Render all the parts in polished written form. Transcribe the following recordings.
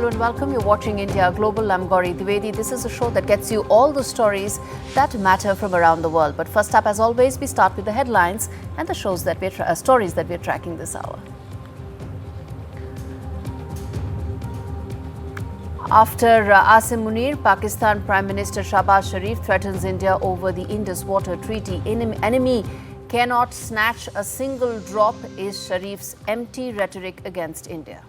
Hello and welcome. You're watching India Global. I'm Gaurie Dwivedi. This is a show that gets you all the stories that matter from around the world. But first up, as always, we start with the headlines and the stories that we're tracking this hour. After Asim Munir, Pakistan Prime Minister Shehbaz Sharif threatens India over the Indus Water Treaty. Enemy cannot snatch a single drop is Sharif's empty rhetoric against India.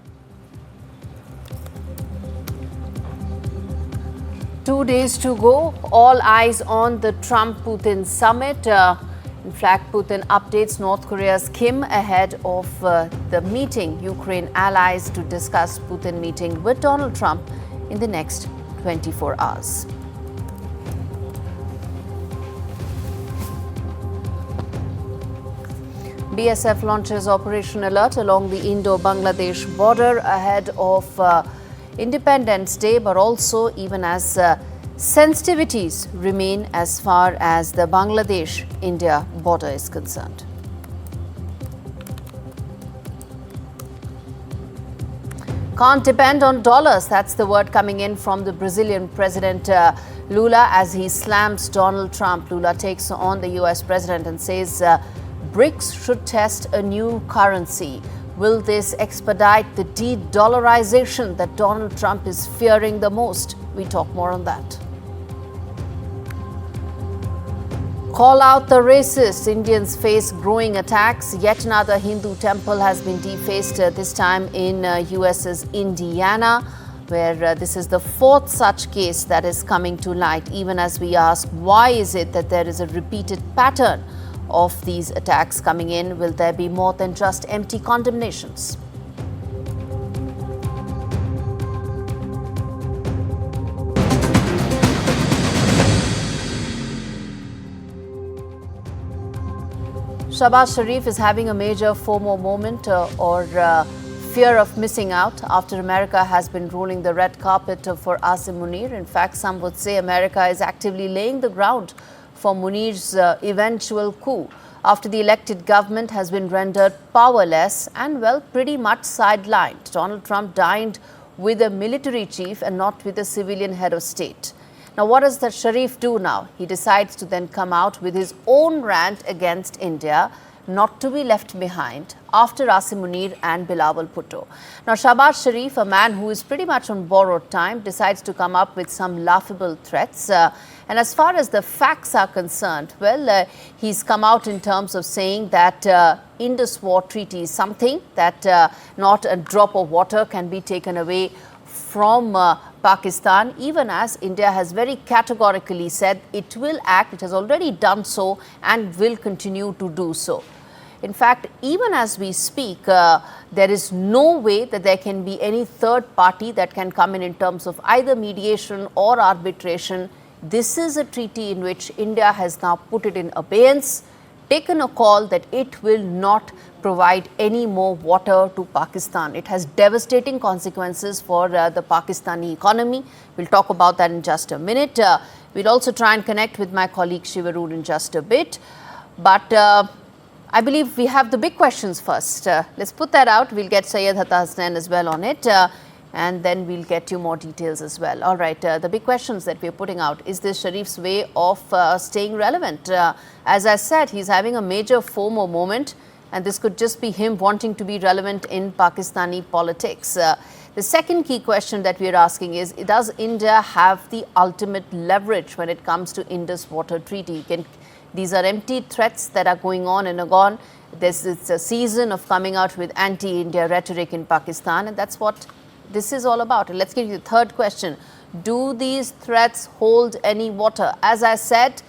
2 days to go, all eyes on the Trump-Putin summit. In fact, Putin updates North Korea's Kim ahead of the meeting. Ukraine allies to discuss Putin meeting with Donald Trump in the next 24 hours. BSF launches Operation Alert along the Indo-Bangladesh border ahead of Independence Day, but also even as sensitivities remain as far as the Bangladesh-India border is concerned. Can't depend on dollars. That's the word coming in from the Brazilian President Lula as he slams Donald Trump. Lula takes on the US President and says BRICS should test a new currency. Will this expedite the de-dollarization that Donald Trump is fearing the most? We talk more on that. Call out the racists. Indians face growing attacks. Yet another Hindu temple has been defaced, this time in US's Indiana, where this is the fourth such case that is coming to light, even as we ask, why is it that there is a repeated pattern of these attacks coming in? Will there be more than just empty condemnations? Shehbaz Sharif is having a major FOMO moment or fear of missing out after America has been rolling the red carpet for Asim Munir. In fact, some would say America is actively laying the ground for Munir's eventual coup after the elected government has been rendered powerless and, well, pretty much sidelined. Donald Trump dined with a military chief and not with a civilian head of state. Now, what does the Sharif do now? He decides to then come out with his own rant against India, not to be left behind, after Asim Munir and Bilawal Bhutto. Now, Shehbaz Sharif, a man who is pretty much on borrowed time, decides to come up with some laughable threats. And as far as the facts are concerned, well, he's come out in terms of saying that Indus Water Treaty is something that not a drop of water can be taken away from Pakistan, even as India has very categorically said it will act, it has already done so and will continue to do so. In fact, even as we speak, there is no way that there can be any third party that can come in terms of either mediation or arbitration. This is a treaty in which India has now put it in abeyance, taken a call that it will not provide any more water to Pakistan. It has devastating consequences for the Pakistani economy. We'll talk about that in just a minute. We'll also try and connect with my colleague Shivarur in just a bit. But I believe we have the big questions first. Let's put that out. We'll get Syed Hatta Hasnain as well on it. And then we'll get you more details as well. All right, the big questions that we're putting out. Is this Sharif's way of staying relevant? As I said, he's having a major FOMO moment, and this could just be him wanting to be relevant in Pakistani politics. The second key question that we're asking is, does India have the ultimate leverage when it comes to Indus Water Treaty? These are empty threats that are going on and gone. It's a season of coming out with anti-India rhetoric in Pakistan, and that's what this is all about. And let's get to the third question. Do these threats hold any water? As I said,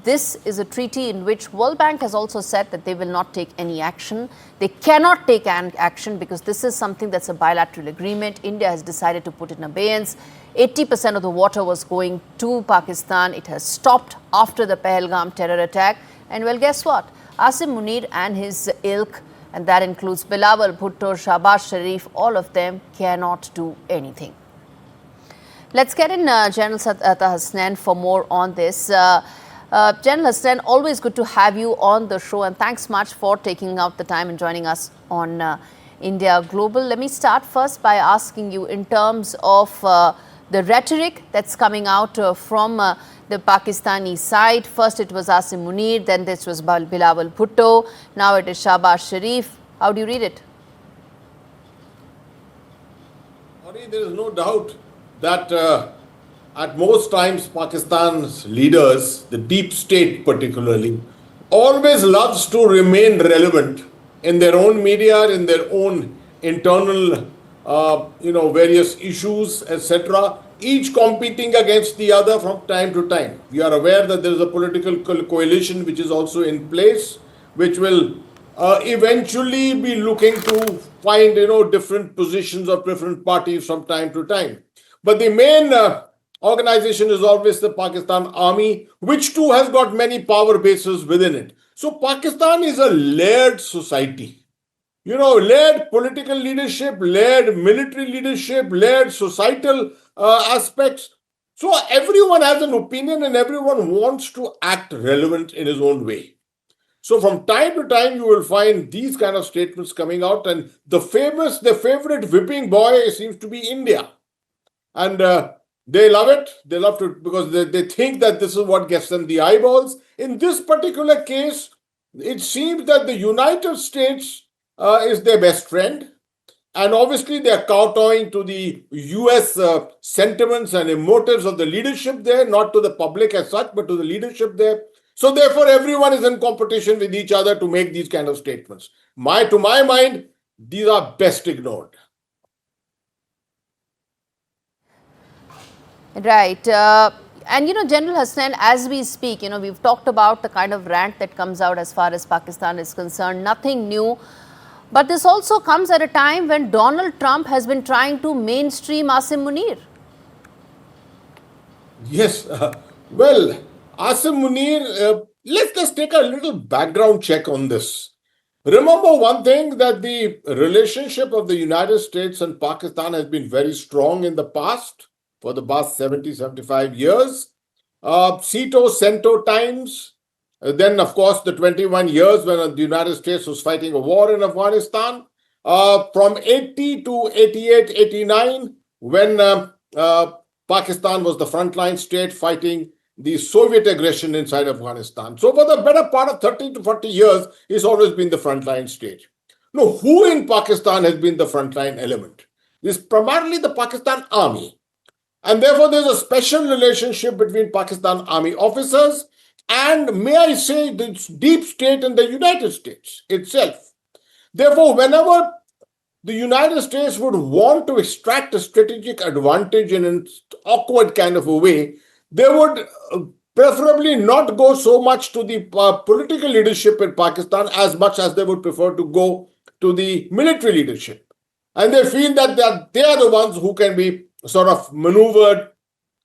this is a treaty in which World Bank has also said that they will not take any action. They cannot take action because this is something that's a bilateral agreement. India has decided to put in abeyance. 80% of the water was going to Pakistan. It has stopped after the Pahalgam terror attack. And well, guess what? Asim Munir and his ilk, and that includes Bilawal Bhutto, Shehbaz Sharif, all of them cannot do anything. Let's get in General Hatta Hasnain for more on this. General Hasnain, always good to have you on the show, and thanks much for taking out the time and joining us on India Global. Let me start first by asking you in terms of the rhetoric that's coming out from the Pakistani side. First it was Asim Munir, then this was Bilawal Bhutto, now it is Shehbaz Sharif. How do you read it? There is no doubt that at most times Pakistan's leaders, the deep state particularly, always loves to remain relevant in their own media, in their own internal, various issues, etc., each competing against the other from time to time. We are aware that there is a political coalition which is also in place, which will eventually be looking to find, different positions of different parties from time to time. But the main organization is always the Pakistan Army, which too has got many power bases within it. So Pakistan is a layered society. Layered political leadership, layered military leadership, layered societal aspects. So everyone has an opinion and everyone wants to act relevant in his own way. So from time to time, you will find these kind of statements coming out, and the favorite whipping boy seems to be India. And they love it. They love to, because they think that this is what gets them the eyeballs. In this particular case, it seems that the United States is their best friend. And obviously, they are kowtowing to the US sentiments and motives of the leadership there, not to the public as such, but to the leadership there. So therefore, everyone is in competition with each other to make these kind of statements. To my mind, these are best ignored. Right. And General Hasnain, as we speak, we've talked about the kind of rant that comes out as far as Pakistan is concerned. Nothing new. But this also comes at a time when Donald Trump has been trying to mainstream Asim Munir. Yes. Well, Asim Munir, let's take a little background check on this. Remember one thing, that the relationship of the United States and Pakistan has been very strong in the past, for the past 70, 75 years. Sito, Cento times. Then, of course, the 21 years when the United States was fighting a war in Afghanistan. From 80 to 88, 89, when Pakistan was the frontline state fighting the Soviet aggression inside Afghanistan. So for the better part of 30 to 40 years, it's always been the frontline state. Now, who in Pakistan has been the frontline element? It's primarily the Pakistan Army. And therefore, there's a special relationship between Pakistan Army officers and, may I say, the deep state in the United States itself. Therefore, whenever the United States would want to extract a strategic advantage in an awkward kind of a way, they would preferably not go so much to the political leadership in Pakistan as much as they would prefer to go to the military leadership. And they feel that they are the ones who can be sort of maneuvered,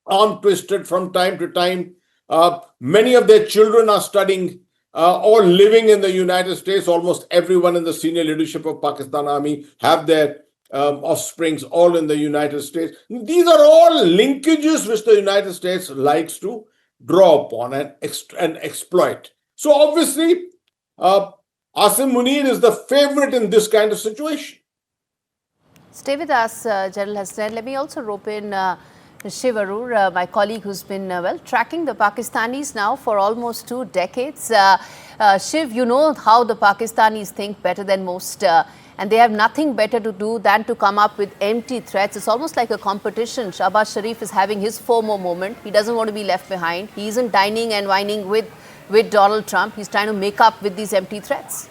arm twisted from time to time. Many of their children are studying or living in the United States. Almost everyone in the senior leadership of Pakistan Army have their offsprings all in the United States. These are all linkages which the United States likes to draw upon and exploit. So obviously, Asim Munir is the favorite in this kind of situation. Stay with us, General Hasnain. Let me also rope in Shiv Arur, my colleague who's been, tracking the Pakistanis now for almost 2 decades. Shiv, you know how the Pakistanis think better than most, and they have nothing better to do than to come up with empty threats. It's almost like a competition. Shehbaz Sharif is having his FOMO moment. He doesn't want to be left behind. He isn't dining and whining with Donald Trump. He's trying to make up with these empty threats.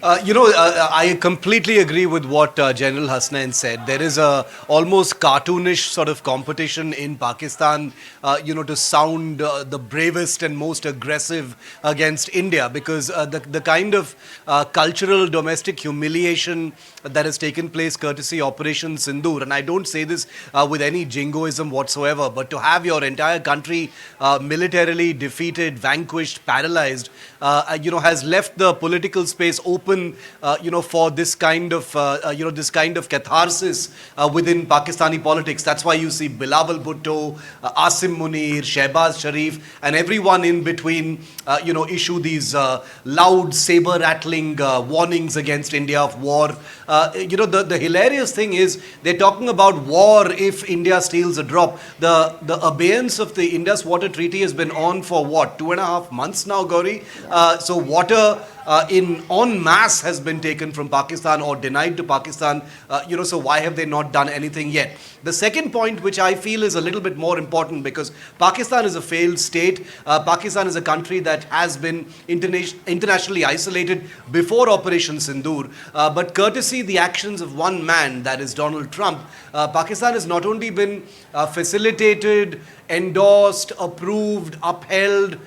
I completely agree with what General Hasnain said. There is a almost cartoonish sort of competition in Pakistan, to sound the bravest and most aggressive against India, because the kind of cultural domestic humiliation that has taken place courtesy Operation Sindoor, and I don't say this with any jingoism whatsoever, but to have your entire country militarily defeated, vanquished, paralyzed, has left the political space open open, for this kind of, catharsis within Pakistani politics. That's why you see Bilawal Bhutto, Asim Munir, Shehbaz Sharif, and everyone in between, issue these loud, saber-rattling warnings against India of war. The hilarious thing is they're talking about war if India steals a drop. The abeyance of the Indus Water Treaty has been on for what, 2.5 months now, Gaurie? So water en masse has been taken from Pakistan or denied to Pakistan. So why have they not done anything yet? The second point, which I feel is a little bit more important, because Pakistan is a failed state. Pakistan is a country that has been internationally isolated before Operation Sindoor. But courtesy the actions of one man, that is Donald Trump, Pakistan has not only been facilitated, endorsed, approved, upheld,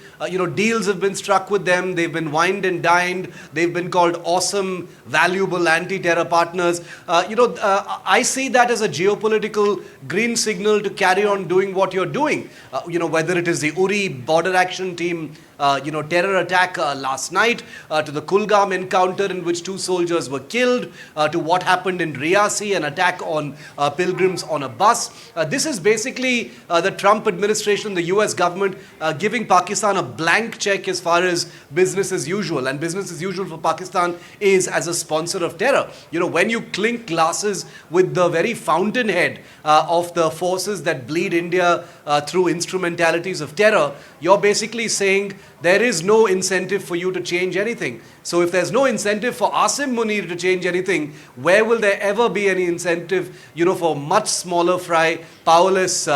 deals have been struck with them, they've been wined and dined, they've been called awesome, valuable anti-terror partners. I see that as a geopolitical green signal to carry on doing what you're doing. Whether it is the Uri border action team, terror attack last night, to the Kulgam encounter in which 2 soldiers were killed, to what happened in Riyasi, an attack on pilgrims on a bus. This is basically the Trump administration, the US government, giving Pakistan a blank check as far as business as usual. And business as usual for Pakistan is as a sponsor of terror. When you clink glasses with the very fountainhead of the forces that bleed India through instrumentalities of terror, you're basically saying there is no incentive for you to change anything. So if there's no incentive for Asim Munir to change anything, where will there ever be any incentive, for much smaller fry, powerless,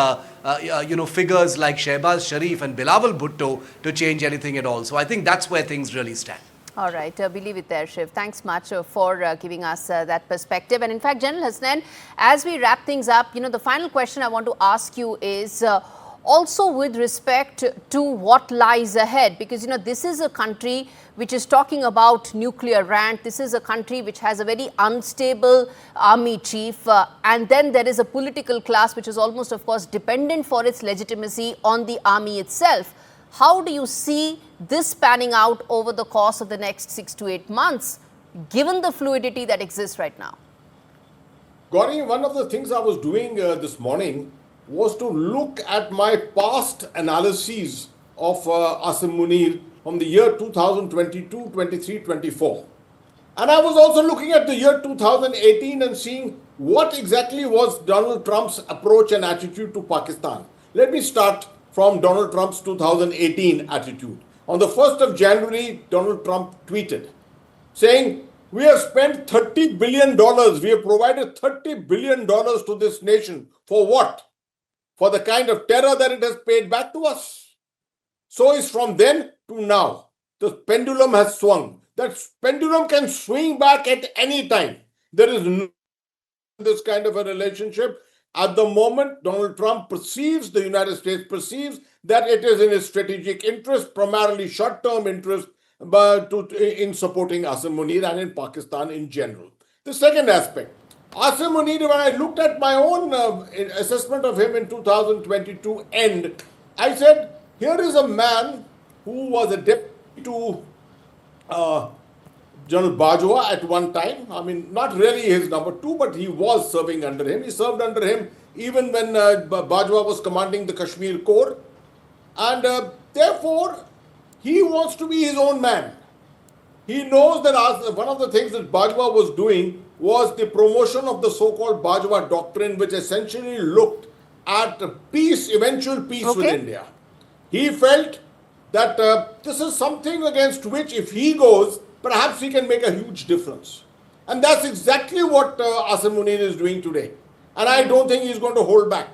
figures like Shehbaz Sharif and Bilawal Bhutto to change anything at all? So I think that's where things really stand. All right, we leave it there, Shiv. Thanks much for giving us that perspective. And in fact, General Hasnain, as we wrap things up, the final question I want to ask you is also with respect to what lies ahead, because this is a country which is talking about nuclear rant. This is a country which has a very unstable army chief, and then there is a political class which is almost, of course, dependent for its legitimacy on the army itself. How do you see this panning out over the course of the next 6 to 8 months, given the fluidity that exists right now? Gaurie, one of the things I was doing this morning was to look at my past analyses of Asim Munir from the year 2022, 23, 24. And I was also looking at the year 2018 and seeing what exactly was Donald Trump's approach and attitude to Pakistan. Let me start from Donald Trump's 2018 attitude. On the 1st of January, Donald Trump tweeted saying, "We have spent $30 billion. We have provided $30 billion to this nation. For what? For the kind of terror that it has paid back to us." So is from then to now. The pendulum has swung. That pendulum can swing back at any time. There is no this kind of a relationship. At the moment, Donald Trump perceives, the United States perceives that it is in its strategic interest, primarily short-term interest, but in supporting Asim Munir and in Pakistan in general. The second aspect, Asim Munir, when I looked at my own assessment of him in 2022 end, I said, here is a man who was a deputy to General Bajwa at one time. I mean, not really his number 2, but he was serving under him. He served under him even when Bajwa was commanding the Kashmir Corps. And therefore, he wants to be his own man. He knows that one of the things that Bajwa was doing was the promotion of the so-called Bajwa doctrine, which essentially looked at peace, eventual peace with India. He felt that this is something against which, if he goes, perhaps he can make a huge difference. And that's exactly what Asim Munir is doing today. And I don't think he's going to hold back.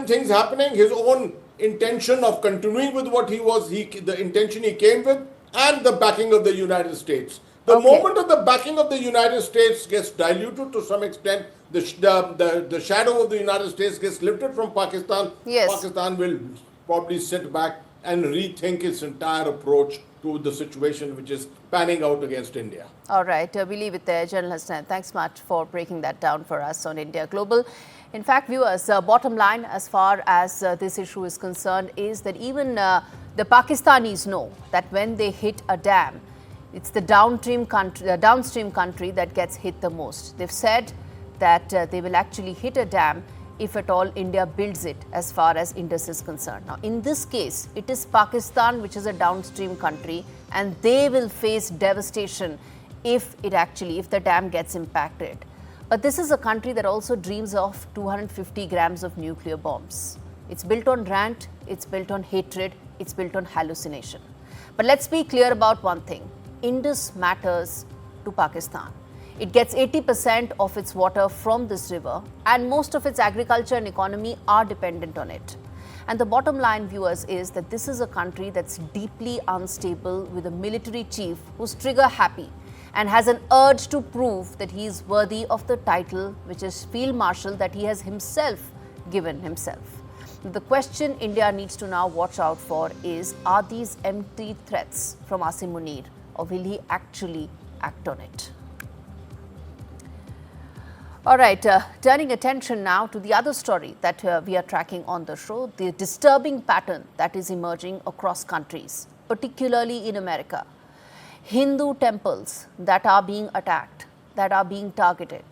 Things happening, his own intention of continuing with what he was, the intention he came with, and the backing of the United States. The moment of the backing of the United States gets diluted to some extent, the shadow of the United States gets lifted from Pakistan, Pakistan will probably sit back and rethink its entire approach to the situation which is panning out against India. All right, we leave it there. General Hasnain, thanks much for breaking that down for us on India Global. In fact, viewers, bottom line as far as this issue is concerned is that even the Pakistanis know that when they hit a dam, it's the downstream country that gets hit the most. They've said that they will actually hit a dam if at all India builds it as far as Indus is concerned. Now, in this case, it is Pakistan which is a downstream country, and they will face devastation if the dam gets impacted. But this is a country that also dreams of 250 grams of nuclear bombs. It's built on rant, it's built on hatred, it's built on hallucination. But let's be clear about one thing. Indus matters to Pakistan. It gets 80% of its water from this river, and most of its agriculture and economy are dependent on it. And the bottom line, viewers, is that this is a country that's deeply unstable, with a military chief who's trigger happy and has an urge to prove that he is worthy of the title, which is Field Marshal, that he has himself given himself. The question India needs to now watch out for is, are these empty threats from Asim Munir, or will he actually act on it? All right, turning attention now to the other story that we are tracking on the show, the disturbing pattern that is emerging across countries, particularly in America. Hindu temples that are being attacked, that are being targeted.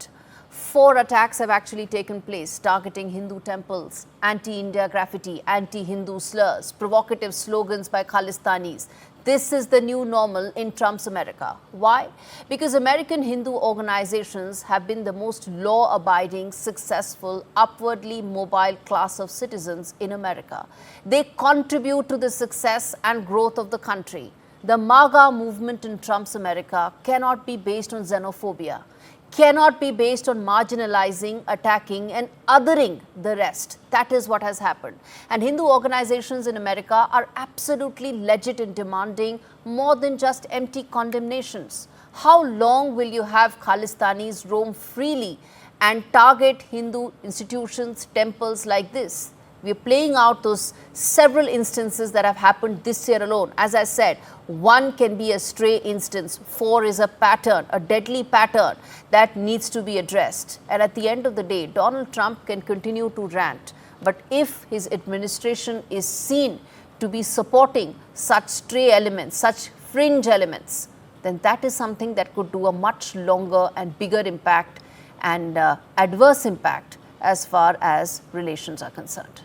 4 attacks have actually taken place targeting Hindu temples, anti-India graffiti, anti-Hindu slurs, provocative slogans by Khalistanis. This is the new normal in Trump's America. Why? Because American Hindu organizations have been the most law-abiding, successful, upwardly mobile class of citizens in America. They contribute to the success and growth of the country. The MAGA movement in Trump's America cannot be based on xenophobia, cannot be based on marginalizing, attacking, and othering the rest. That is what has happened. And Hindu organizations in America are absolutely legit in demanding more than just empty condemnations. How long will you have Khalistanis roam freely and target Hindu institutions, temples like this? We are playing out those several instances that have happened this year alone. As I said, 1 can be a stray instance, 4 is a pattern, a deadly pattern that needs to be addressed. And at the end of the day, Donald Trump can continue to rant. But if his administration is seen to be supporting such stray elements, such fringe elements, then that is something that could do a much longer and bigger impact and adverse impact as far as relations are concerned.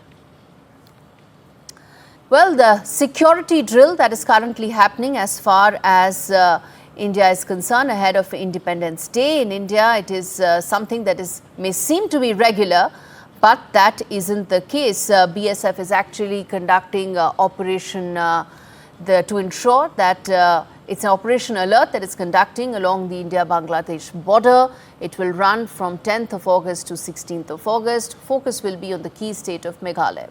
Well, the security drill that is currently happening as far as India is concerned ahead of Independence Day in India, it is something that may seem to be regular, but that isn't the case. BSF is actually conducting operation to ensure that it's an Operation Alert that is conducting along the India-Bangladesh border. It will run from 10th of August to 16th of August. Focus will be on the key state of Meghalaya.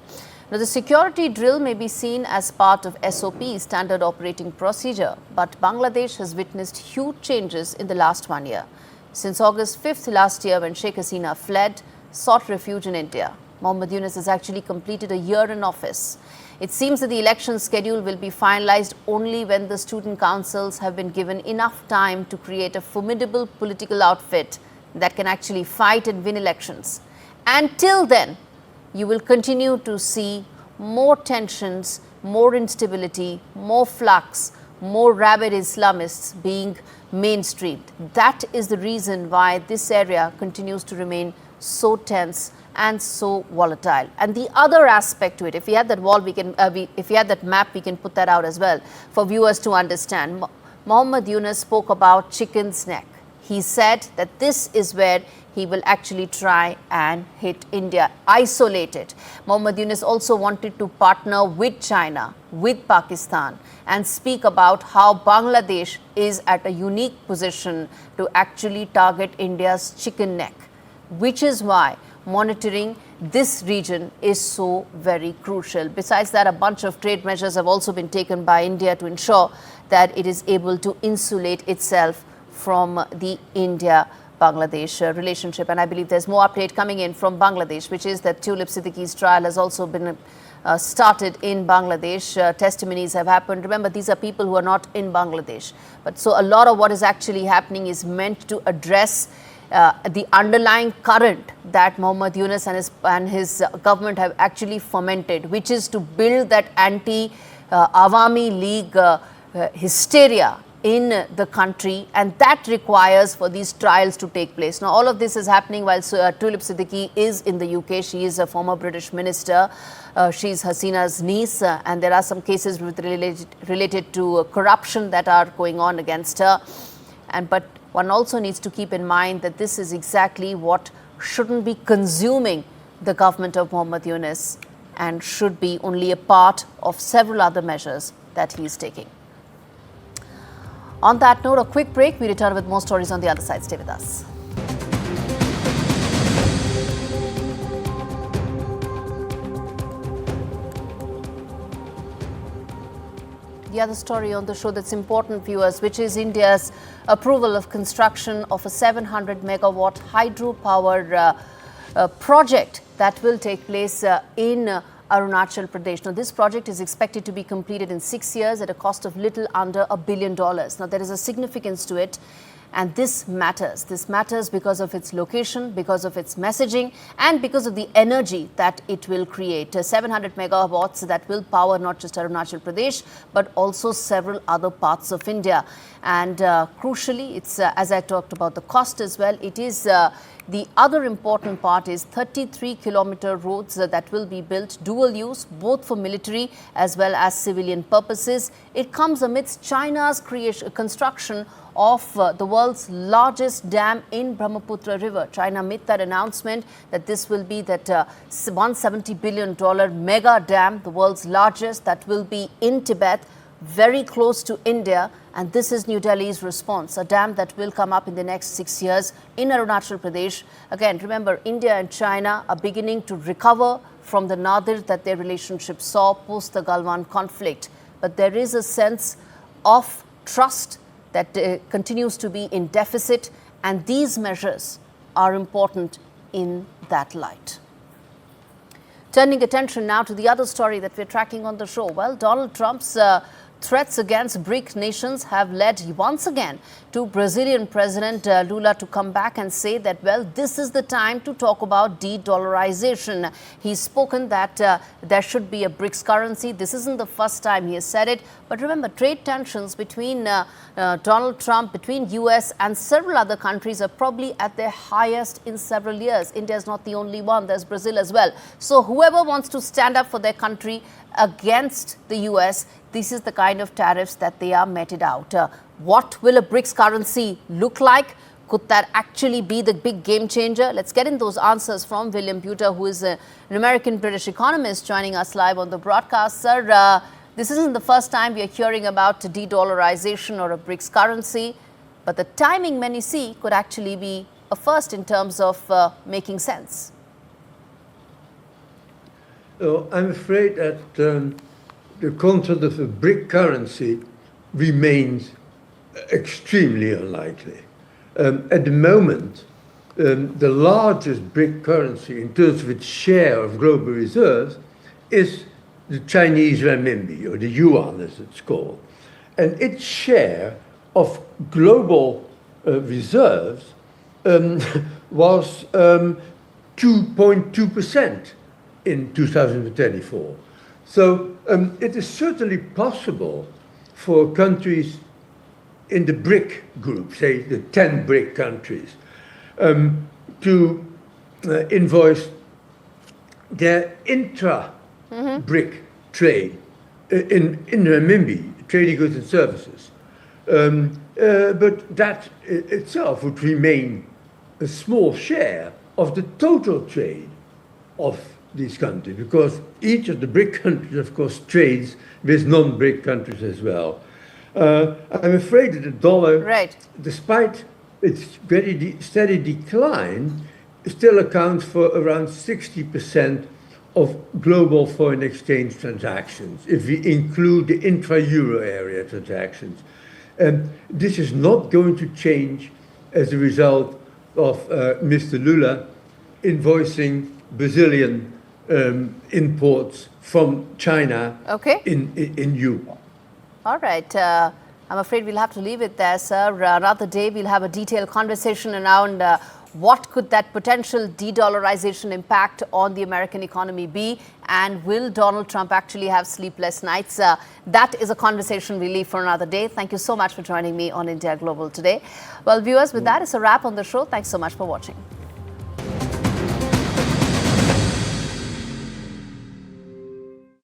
Now, the security drill may be seen as part of SOP, Standard Operating Procedure, but Bangladesh has witnessed huge changes in the last 1 year. Since August 5th last year, when Sheikh Hasina fled, sought refuge in India, Mohammad Yunus has actually completed a year in office. It seems that the election schedule will be finalized only when the student councils have been given enough time to create a formidable political outfit that can actually fight and win elections. Until then, you will continue to see more tensions, more instability, more flux, more rabid Islamists being mainstreamed. That is the reason why this area continues to remain so tense and so volatile. And the other aspect to it, if we had that wall, if we had that map, we can put that out as well for viewers to understand. Mohammad Yunus spoke about chicken's neck. He said that this is where he will actually try and hit India, isolate it. Mohammad Yunus also wanted to partner with China, with Pakistan, and speak about how Bangladesh is at a unique position to actually target India's chicken neck, which is why monitoring this region is so very crucial. Besides that, a bunch of trade measures have also been taken by India to ensure that it is able to insulate itself from the India-Bangladesh relationship. And I believe there's more update coming in from Bangladesh, which is that Tulip Siddiqui's trial has also been started in Bangladesh. Testimonies have happened. Remember, these are people who are not in Bangladesh. But so a lot of what is actually happening is meant to address the underlying current that Mohammad Yunus and his government have actually fomented, which is to build that anti-Awami League hysteria in the country, and that requires for these trials to take place. Now, all of this is happening while Tulip Siddiqui is in the UK. She is a former British minister. She's Hasina's niece, and there are some cases related to corruption that are going on against her. But one also needs to keep in mind that this is exactly what shouldn't be consuming the government of Muhammad Yunus, and should be only a part of several other measures that he is taking. On that note, a quick break. We return with more stories on the other side. Stay with us. The other story on the show that's important, viewers, which is India's approval of construction of a 700 megawatt hydropower project that will take place in Arunachal Pradesh. Now, this project is expected to be completed in 6 years at a cost of little under $1 billion. Now, there is a significance to it, and this matters. This matters because of its location, because of its messaging, and because of the energy that it will create. 700 megawatts that will power not just Arunachal Pradesh, but also several other parts of India. And crucially, it's as I talked about the cost as well, it is the other important part is 33-kilometer roads that will be built, dual use, both for military as well as civilian purposes. It comes amidst China's construction of the world's largest dam in Brahmaputra River. China made that announcement that this will be that $170 billion mega dam, the world's largest, that will be in Tibet, very close to India. And this is New Delhi's response, a dam that will come up in the next 6 years in Arunachal Pradesh. Again, remember, India and China are beginning to recover from the nadir that their relationship saw post the Galwan conflict. But there is a sense of trust that continues to be in deficit, and these measures are important in that light. Turning attention now to the other story that we're tracking on the show. Well, Donald Trump's threats against BRIC nations have led once again to Brazilian President Lula to come back and say that, well, this is the time to talk about de-dollarization. He's spoken that there should be a BRICS currency. This isn't the first time he has said it. But remember, trade tensions between Donald Trump, between US and several other countries are probably at their highest in several years. India is not the only one. There's Brazil as well. So whoever wants to stand up for their country against the US, this is the kind of tariffs that they are meted out. What will a BRICS currency look like? Could that actually be the big game changer? Let's get in those answers from William Buter, who is an American-British economist joining us live on the broadcast. Sir, this isn't the first time we are hearing about de-dollarization or a BRICS currency, but the timing, many see, could actually be a first in terms of making sense. I'm afraid that the concept of a BRIC currency remains extremely unlikely. At the moment, the largest BRIC currency in terms of its share of global reserves is the Chinese renminbi, or the yuan as it's called. And its share of global reserves was 2.2% in 2024. So it is certainly possible for countries in the BRIC group, say the 10 BRIC countries, to invoice their intra-BRIC trade in renminbi, trading goods and services. But that itself would remain a small share of the total trade of these countries, because each of the BRIC countries, of course, trades with non-BRIC countries as well. I'm afraid that the dollar, despite its very steady decline, still accounts for around 60% of global foreign exchange transactions, if we include the intra-euro area transactions. And this is not going to change as a result of Mr. Lula invoicing Brazilian imports from China in yuan. All right. I'm afraid we'll have to leave it there, sir. Another day, we'll have a detailed conversation around What could that potential de-dollarization impact on the American economy be? And will Donald Trump actually have sleepless nights? That is a conversation we leave for another day. Thank you so much for joining me on India Global today. Well, viewers, with that, it's a wrap on the show. Thanks so much for watching.